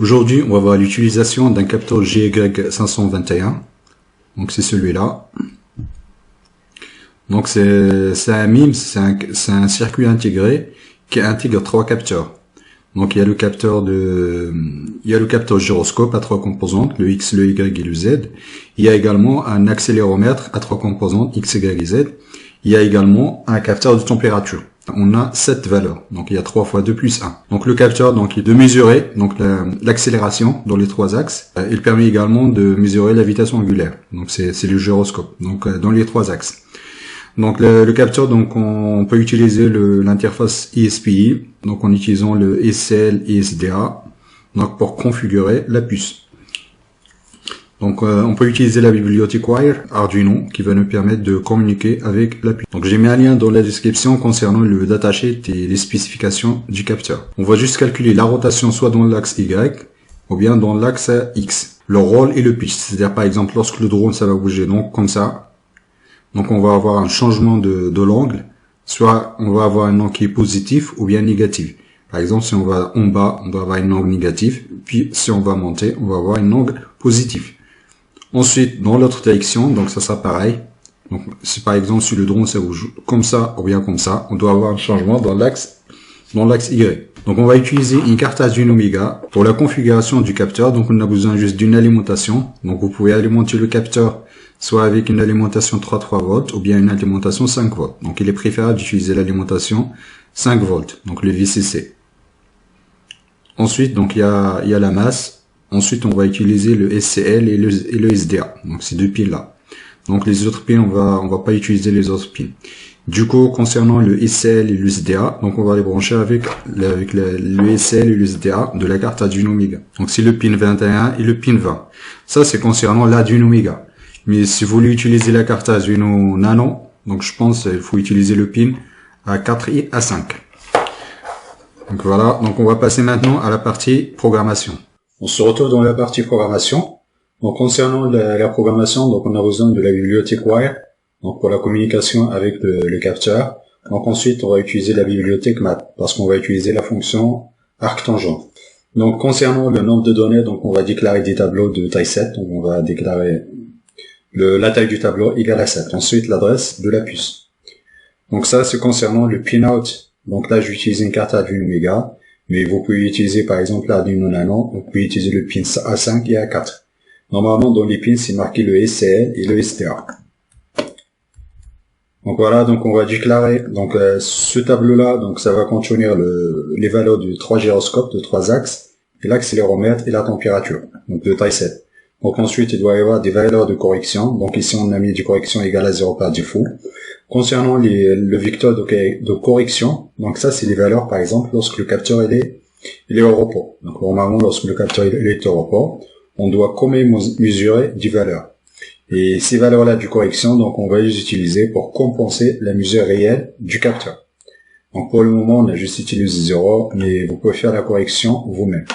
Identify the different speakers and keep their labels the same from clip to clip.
Speaker 1: Aujourd'hui, on va voir l'utilisation d'un capteur GY521. Donc c'est celui-là. Donc c'est un MIMS, c'est un circuit intégré qui intègre trois capteurs. Donc il y a le capteur gyroscope à trois composantes, le X, le Y et le Z. Il y a également un accéléromètre à trois composantes, X, Y et Z. Il y a également un capteur de température. On a 7 valeurs. Donc il y a 3 fois 2 plus 1. Donc le capteur donc est de mesurer donc l'accélération dans les trois axes. Il permet également de mesurer la vitesse angulaire. Donc c'est le gyroscope. Donc dans les trois axes. Donc le capteur, donc on peut utiliser l'interface ISPI, donc en utilisant le SCL ISDA, donc pour configurer la puce. Donc on peut utiliser la bibliothèque Wire Arduino qui va nous permettre de communiquer avec la puce. Donc j'ai mis un lien dans la description concernant le datasheet et les spécifications du capteur. On va juste calculer la rotation soit dans l'axe Y ou bien dans l'axe X. Le rôle et le pitch, c'est-à-dire par exemple lorsque le drone ça va bouger donc comme ça. Donc on va avoir un changement de l'angle, soit on va avoir un angle qui est positif ou bien négatif. Par exemple, si on va en bas, on va avoir un angle négatif, puis si on va monter, on va avoir un angle positif. Ensuite, dans l'autre direction, donc ça sera pareil. Donc si par exemple si le drone ça bouge comme ça ou bien comme ça, on doit avoir un changement dans l'axe Y. Donc on va utiliser une carte Arduino Mega pour la configuration du capteur. Donc on a besoin juste d'une alimentation. Donc vous pouvez alimenter le capteur soit avec une alimentation 3 volts ou bien une alimentation 5 volts. Donc il est préférable d'utiliser l'alimentation 5 volts, donc le VCC. Ensuite, donc il y a la masse. Ensuite, on va utiliser le SCL et le SDA. Donc ces deux pins là. Donc les autres pins, on va pas utiliser les autres pins. Du coup, concernant le SCL et le SDA, donc on va les brancher avec le SCL et le SDA de la carte Arduino Mega. Donc c'est le pin 21 et le pin 20. Ça c'est concernant l'Arduino Mega. Mais si vous voulez utiliser la carte Arduino Nano, donc je pense qu'il faut utiliser le pin à 4 et à 5. Donc voilà, donc on va passer maintenant à la partie programmation. On se retrouve dans la partie programmation. Donc concernant la programmation, donc on a besoin de la bibliothèque Wire, donc pour la communication avec le capteur. Donc ensuite, on va utiliser la bibliothèque Mat, parce qu'on va utiliser la fonction arctangent. Donc concernant le nombre de données, donc on va déclarer des tableaux de taille 7, donc on va déclarer la taille du tableau égale à 7. Ensuite, l'adresse de la puce. Donc ça, c'est concernant le pinout. Donc là, j'utilise une carte Arduino Mega, mais vous pouvez utiliser par exemple l'Arduino Nano, vous pouvez utiliser le pin A5 et A4. Normalement, dans les pins, c'est marqué le SCL et le STA. Donc voilà, donc on va déclarer donc ce tableau-là, donc ça va contenir les valeurs de 3 gyroscopes, de 3 axes, et l'accéléromètre et la température, donc de taille 7. Donc ensuite, il doit y avoir des valeurs de correction. Donc ici, on a mis des corrections égales à 0 par défaut. Concernant le vecteur de correction, donc ça, c'est les valeurs, par exemple, lorsque le capteur il est au repos. Donc normalement, lorsque le capteur il est au repos, on doit quand même mesurer des valeurs. Et ces valeurs-là de correction, donc on va les utiliser pour compenser la mesure réelle du capteur. Donc pour le moment, on a juste utilisé 0, mais vous pouvez faire la correction vous-même.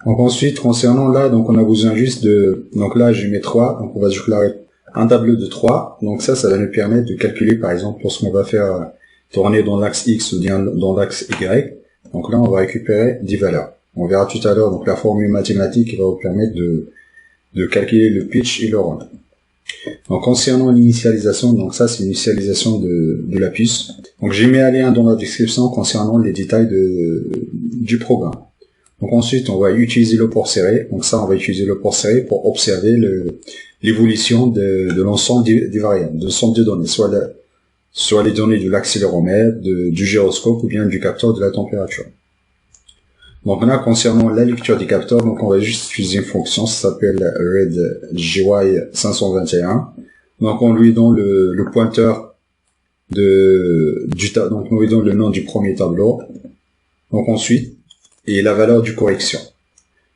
Speaker 1: Donc ensuite, concernant là, donc on a besoin juste donc là j'ai mis 3, donc on va déclarer un tableau de 3, donc ça va nous permettre de calculer par exemple lorsqu'on va faire tourner dans l'axe X ou bien dans l'axe Y, donc là on va récupérer des valeurs. On verra tout à l'heure donc la formule mathématique qui va vous permettre de calculer le pitch et le roll. Donc concernant l'initialisation, donc ça c'est l'initialisation de la puce. Donc j'ai mis un lien dans la description concernant les détails du programme. Donc ensuite, on va utiliser le port serré. Donc ça, on va utiliser le port serré pour observer l'évolution de l'ensemble des variables, de l'ensemble des données, soit les données de l'accéléromètre, du gyroscope ou bien du capteur de la température. Donc là, concernant la lecture des capteurs, donc on va juste utiliser une fonction, ça s'appelle readgy521. Donc on lui donne le pointeur donc on lui donne le nom du premier tableau. Donc ensuite, et la valeur du correction.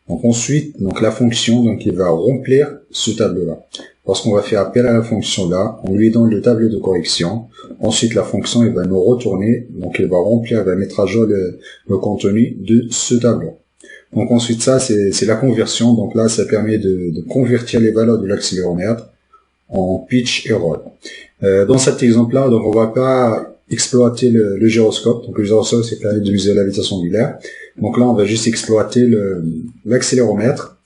Speaker 1: Donc ensuite, donc la fonction, donc il va remplir ce tableau-là. Lorsqu'on va faire appel à la fonction-là, on lui donne le tableau de correction. Ensuite, la fonction, elle va nous retourner, donc elle va remplir, elle va mettre à jour le contenu de ce tableau. Donc ensuite, ça, c'est la conversion. Donc là, ça permet de convertir les valeurs de l'accéléromètre en pitch et roll. Dans cet exemple-là, donc on va pas exploiter le gyroscope. Donc le gyroscope, c'est permet de mesurer la vitesse angulaire. Donc là, on va juste exploiter l'accéléromètre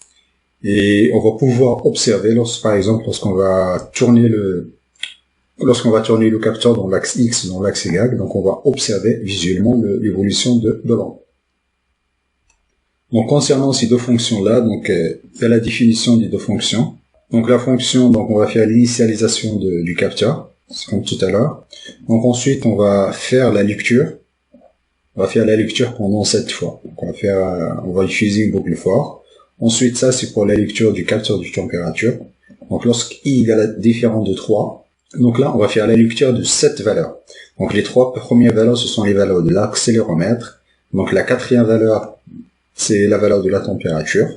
Speaker 1: et on va pouvoir observer, par exemple, lorsqu'on va tourner le capteur dans l'axe X, dans l'axe Y, donc on va observer visuellement l'évolution de l'onde. Donc concernant ces deux fonctions-là, donc il y a la définition des deux fonctions. Donc la fonction, donc on va faire l'initialisation du capteur, c'est comme tout à l'heure. Donc ensuite on va faire la lecture. On va faire la lecture pendant 7 fois. Donc on va utiliser une boucle for. Ensuite ça c'est pour la lecture du capteur de température. Donc lorsqu'I égale différent de 3, donc là on va faire la lecture de 7 valeurs. Donc les 3 premières valeurs ce sont les valeurs de l'accéléromètre. Donc la quatrième valeur c'est la valeur de la température.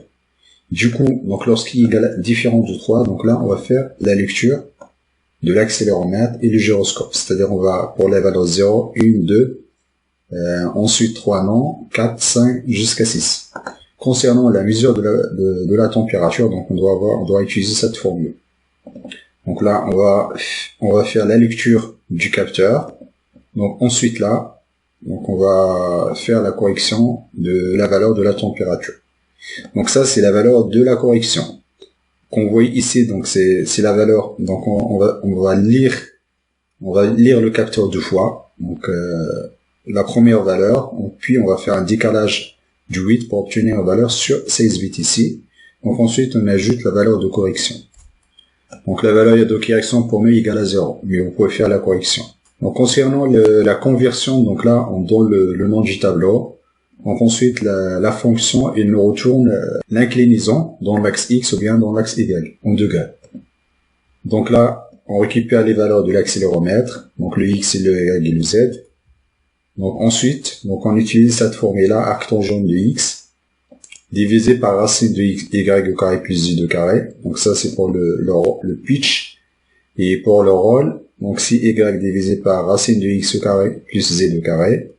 Speaker 1: Du coup, donc lorsqu'I égale différent de 3, donc là on va faire la lecture de l'accéléromètre et du gyroscope. C'est-à-dire on va pour les valeurs 0, 1, 2, ensuite 3 non, 4, 5 jusqu'à 6. Concernant la mesure de la température, donc on doit utiliser cette formule. Donc là on va faire la lecture du capteur. Donc ensuite là, donc on va faire la correction de la valeur de la température. Donc ça c'est la valeur de la correction qu'on voit ici. Donc c'est la valeur. Donc on va lire le capteur deux fois. Donc la première valeur, puis on va faire un décalage du 8 pour obtenir une valeur sur 16 bits ici. Donc ensuite on ajoute la valeur de correction. Donc la valeur de correction pour nous égale à 0, mais vous pouvez faire la correction. Donc concernant la conversion, donc là on donne le nom du tableau. Donc ensuite la fonction il nous retourne l'inclinaison dans l'axe X ou bien dans l'axe Y en degrés. Donc là on récupère les valeurs de l'accéléromètre, donc le X, le Y et le Z. Donc ensuite donc on utilise cette formule-là, arc tangent de X divisé par racine de Y au carré plus Z au carré. Donc ça c'est pour le pitch. Et pour le rôle, donc si Y divisé par racine de X au carré plus Z au carré.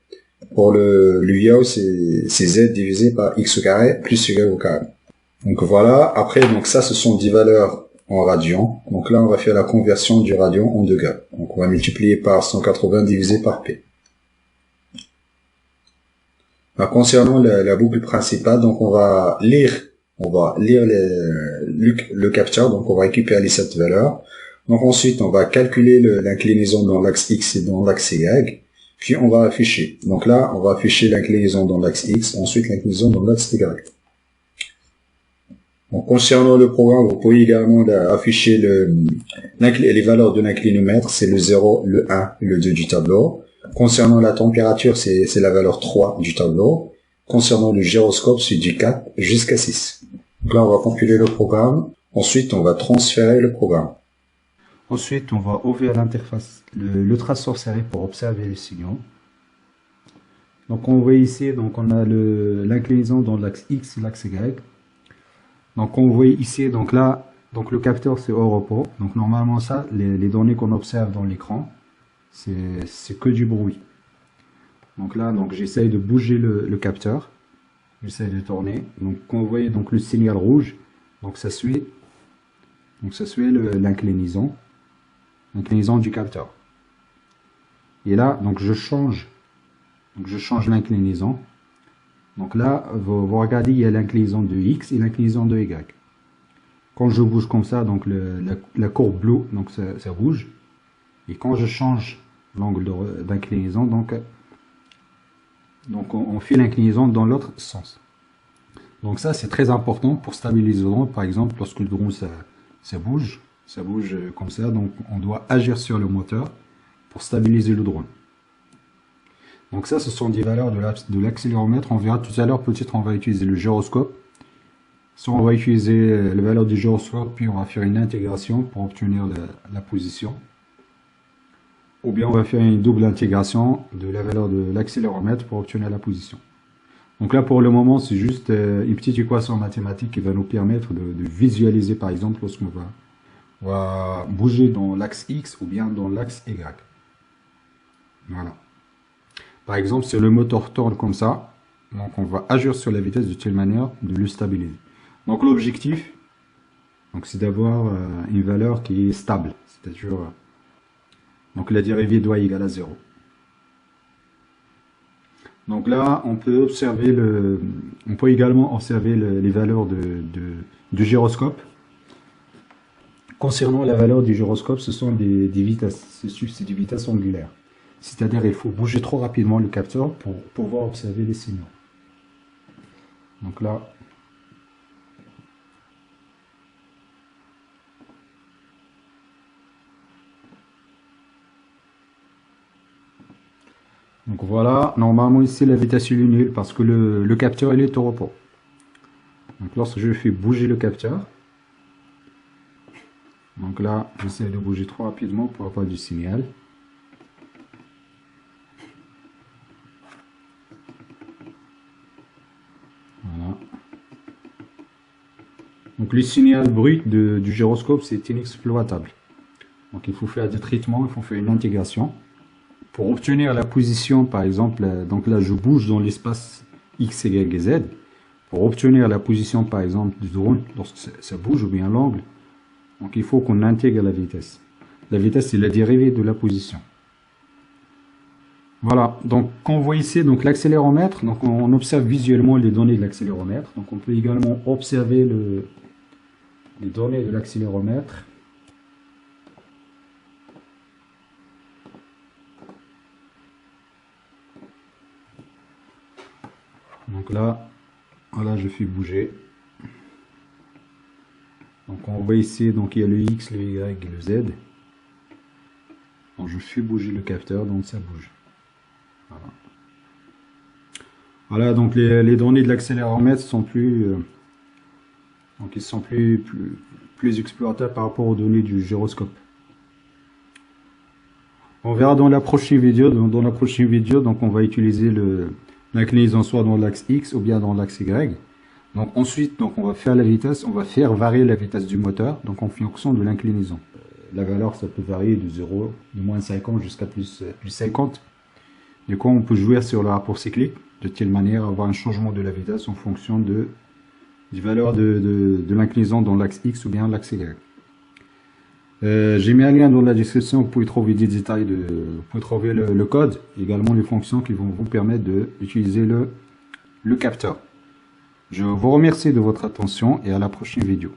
Speaker 1: Pour le yaw, c'est Z divisé par X au carré plus Y au carré. Donc voilà, après donc ça ce sont des valeurs en radians. Donc là on va faire la conversion du radian en degrés. Donc on va multiplier par 180 divisé par P. Concernant la boucle principale, donc on va lire le capteur, donc on va récupérer les 7 valeurs. Donc ensuite on va calculer l'inclinaison dans l'axe X et dans l'axe Y. Puis on va afficher. Donc là, on va afficher l'inclinaison dans l'axe X, ensuite l'inclinaison dans l'axe Y. Donc concernant le programme, vous pouvez également afficher les valeurs de l'inclinomètre, c'est le 0, le 1 et le 2 du tableau. Concernant la température, c'est la valeur 3 du tableau. Concernant le gyroscope, c'est du 4 jusqu'à 6. Donc là, on va compiler le programme. Ensuite, on va transférer le programme.
Speaker 2: Ensuite, on va ouvrir l'interface, le traceur serré pour observer les signaux. Donc on voit ici, donc on a l'inclinaison dans l'axe X et l'axe Y. Donc on voit ici, donc là, donc le capteur c'est au repos. Donc normalement ça, les données qu'on observe dans l'écran, c'est que du bruit. Donc là, donc j'essaye de bouger le capteur, j'essaye de tourner. Donc quand vous voyez donc le signal rouge, donc ça suit l'inclinaison du capteur. Et là, donc je change l'inclinaison. Donc là, vous regardez, il y a l'inclinaison de X et l'inclinaison de Y. Quand je bouge comme ça, donc la courbe bleue, donc ça bouge. Et quand je change l'angle d'inclinaison, donc on fait l'inclinaison dans l'autre sens. Donc ça, c'est très important pour stabiliser le drone. Par exemple, lorsque le drone ça bouge comme ça, donc on doit agir sur le moteur pour stabiliser le drone. Donc ça, ce sont des valeurs de l'accéléromètre. On verra tout à l'heure, peut-être on va utiliser le gyroscope. Soit on va utiliser les valeurs du gyroscope, puis on va faire une intégration pour obtenir la position. Ou bien on va faire une double intégration de la valeur de l'accéléromètre pour obtenir la position. Donc là, pour le moment, c'est juste une petite équation mathématique qui va nous permettre de visualiser, par exemple, lorsqu'on va bouger dans l'axe X ou bien dans l'axe Y. Voilà. Par exemple, si le moteur tourne comme ça, donc on va agir sur la vitesse de telle manière de le stabiliser. Donc l'objectif, c'est d'avoir une valeur qui est stable, c'est-à-dire donc la dérivée doit égale à 0. Donc là, on peut également observer les valeurs du gyroscope. Concernant la valeur du gyroscope, ce sont des vitesses, c'est des vitesses angulaires. C'est-à-dire il faut bouger trop rapidement le capteur pour pouvoir observer les signaux. Donc là, donc voilà, normalement ici la vitesse est nulle parce que le capteur il est au repos. Donc lorsque je fais bouger le capteur, donc là j'essaie de bouger trop rapidement pour avoir du signal. Voilà. Donc le signal brut du gyroscope c'est inexploitable. Donc il faut faire des traitements, il faut faire une intégration. Pour obtenir la position, par exemple, donc là je bouge dans l'espace X, Y et Z. Pour obtenir la position, par exemple, du drone, lorsque ça bouge, ou bien l'angle, donc il faut qu'on intègre la vitesse. La vitesse, c'est la dérivée de la position. Voilà, donc quand on voit ici donc l'accéléromètre, donc on observe visuellement les données de l'accéléromètre. Donc on peut également observer les données de l'accéléromètre. Donc là, voilà, je fais bouger. Donc on voit ici, donc il y a le X, le Y et le Z. Donc je fais bouger le capteur, donc ça bouge. Voilà. Voilà, donc les données de l'accéléromètre sont donc ils sont plus exploitables par rapport aux données du gyroscope. On verra dans la prochaine vidéo. Dans la prochaine vidéo, donc on va utiliser l'inclinaison soit dans l'axe X ou bien dans l'axe Y. Donc ensuite, donc on va faire la vitesse, on va faire varier la vitesse du moteur, donc en fonction de l'inclinaison. La valeur, ça peut varier de 0, de moins 50 jusqu'à plus 50. Du coup, on peut jouer sur le rapport cyclique, de telle manière à avoir un changement de la vitesse en fonction des valeurs de l'inclinaison dans l'axe X ou bien l'axe Y. J'ai mis un lien dans la description, vous pouvez trouver des détails, vous pouvez trouver le code, également les fonctions qui vont vous permettre d'utiliser le capteur. Je vous remercie de votre attention et à la prochaine vidéo.